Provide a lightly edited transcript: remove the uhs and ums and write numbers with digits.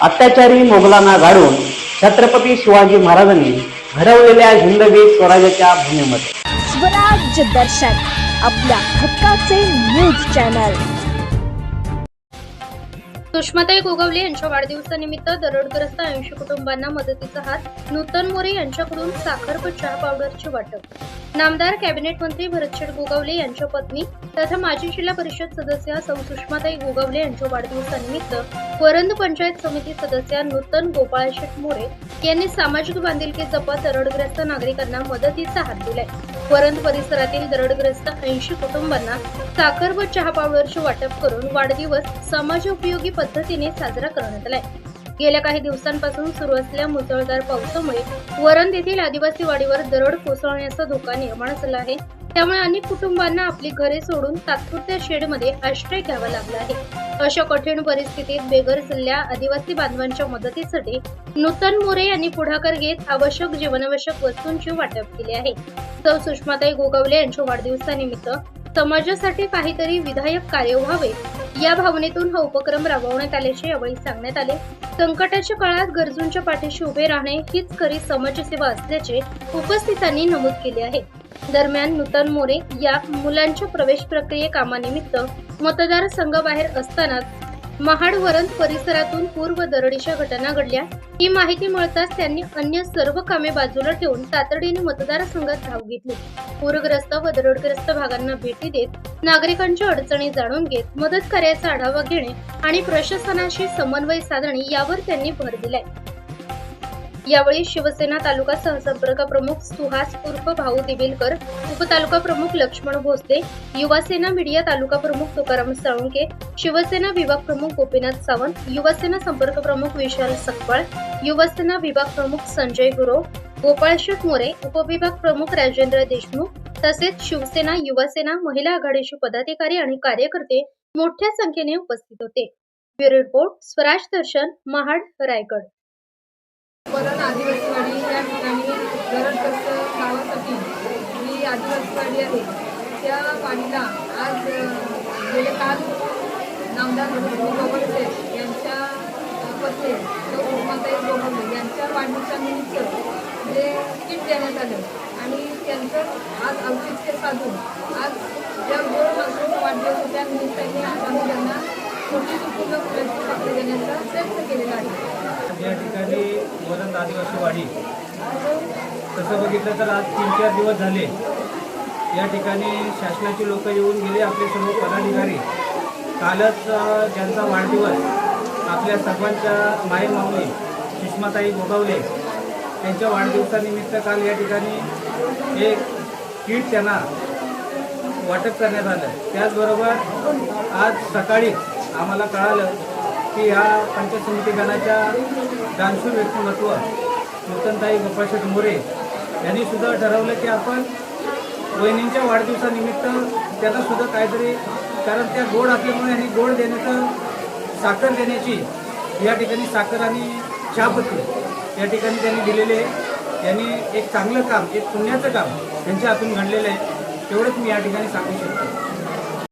अत्याचारी मोगलांना गाडून छत्रपती शिवाजी महाराजांनी घडवलेल्या हिंदवी स्वराज्याच्या भूमीमध्ये स्वराज्य दर्शन आपल्या हक्काचे न्यूज चॅनल। सुषमाताई गोगावले यांच्या वाढदिवसानिमित्त दरडग्रस्त 80 कुटुंबांना मदतीचा हात। नूतन मोरे यांच्याकडून साखर व चहा पावडरचे वाटप। नामदार कॅबिनेट मंत्री भरतशेठ गोगावले यांच्या पत्नी तथा माजी जिल्हा परिषद सदस्य सौ सुषमाताई गोगावले यांच्या वाढदिवसानिमित्त वरंद पंचायत समिती सदस्य नूतन गोपाळशेठ मोरे यांनी सामाजिक बांधिलकी जपत दरडग्रस्त नागरिकांना मदतीचा हात दिलाय। वरंद परिसरातील दरडग्रस्त 80 कुटुंबांना साखर व चहा पावडरचे वाटप करून वाढदिवस समाजोपयोगी पद्धतीने साजरा करण्यात आलाय। गेल्या काही दिवसांपासून सुरू असलेल्या मुसळधार पावसामुळे वरंद येथील आदिवासी वाडीवर दरड कोसळण्याचा धोका निर्माण झाला आहे। त्यामुळे अनेक कुटुंबांना आपली घरे सोडून तात्पुरत्या शेडमध्ये आश्रय घ्यावा लागला आहे। अशा कठीण परिस्थितीत बेघर झालेल्या आदिवासी बांधवांच्या मदतीसाठी नूतन मोरे यांनी पुढाकार घेत आवश्यक जीवनावश्यक वस्तूंचे वाटप केले आहे। सौ सुषमाताई गोगावले यांच्या वाढदिवसानिमित्त समाजासाठी काहीतरी विधायक कार्य व्हावे या भावनेतून हा उपक्रम राबवण्यात आल्याचे यावेळी सांगण्यात आले। संकटाच्या काळात गरजूंच्या पाठीशी उभे राहणे हीच खरी समाजसेवा असल्याचे उपस्थितांनी नमूद केले आहे। दरम्यान नूतन मोरे या मुलांच्या प्रवेश प्रक्रिये कामानिमित्त मतदारसंघाबाहेर असतानाच महाड वरंद परिसरातून पूर्व दरडीच्या घटना घडल्या। ही माहिती मिळताच त्यांनी अन्य सर्व कामे बाजूला ठेवून तातडीने मतदारसंघात धाव घेतली। पूरग्रस्त व दरडग्रस्त भागांना भेटी देत नागरिकांच्या अडचणी जाणून घेत मदत कार्याचा आढावा घेणे आणि प्रशासनाशी समन्वय साधणे यावर त्यांनी भर दिलाय। यावेळी शिवसेना तालुका सहसंपर्क प्रमुख सुहास उर्फ भाऊ दिबिलकर, उपतालुका प्रमुख लक्ष्मण भोसले, युवासेना मीडिया तालुका प्रमुख तुकाराम साळुंके, शिवसेना विभाग प्रमुख गोपीनाथ सावंत, युवासेना संपर्क प्रमुख विशाल सकपाळ, युवासेना विभाग प्रमुख संजय गुरव, गोपाळशेठ मोरे, उपविभाग प्रमुख राजेंद्र देशमुख तसेच शिवसेना युवासेना महिला आघाडीचे पदाधिकारी आणि कार्यकर्ते मोठ्या संख्येने उपस्थित होते। ब्युरो रिपोर्ट स्वराज दर्शन, महाड, रायगड। वरंद आदिवासीवाडी या ठिकाणी दरडग्रस्त गावासाठी जी आदिवासीवाडी आहे त्या वाडीला आज गेले काल नामदार गोगावले यांच्या पत्नी सुषमाताई गोगावले यांच्या वाढदिवसानिमित्त जे किट देण्यात आलं आणि त्यांचं आज औचित्य साधून आज ज्या गोड माणसांचा वाढदिवस होता त्या निमित्ताने आम्ही त्यांना छोटी फुलांची पाकळी देण्याचा प्रयत्न केलेला आहे। या ठिकाणी वरंद आदिवासी वाडी तसं बघितलं तर आज 3-4 दिवस झाले या ठिकाणी शासनाची लोक येऊन गेले, आपले सर्व पदाधिकारी। कालच ज्यांचा वाढदिवस आपल्या सर्वांच्या मायमाऊली सुषमाताई गोगावले त्यांच्या वाढदिवसानिमित्त काल या ठिकाणी एक किट त्यांना वाटप करण्यात आलं। त्याचबरोबर आज सकाळीच आम्हाला कळालं की ह्या पंचायत समिती गणाच्या दानशूर व्यक्तिमत्व नूतनताई गोपाळशेठ मोरे यांनी सुद्धा ठरवलं की आपण वहिनींच्या वाढदिवसानिमित्त त्यांना सुद्धा काहीतरी, कारण त्या गोड असल्यामुळे यांनी गोड देण्याचं, साखर देण्याची या ठिकाणी साखर आणि चहापत्ती या ठिकाणी त्यांनी दिलेले आहे। यांनी एक चांगलं काम, एक पुण्याचं काम त्यांच्या हातून घडलेलं आहे, तेवढंच मी या ठिकाणी सांगू शकतो।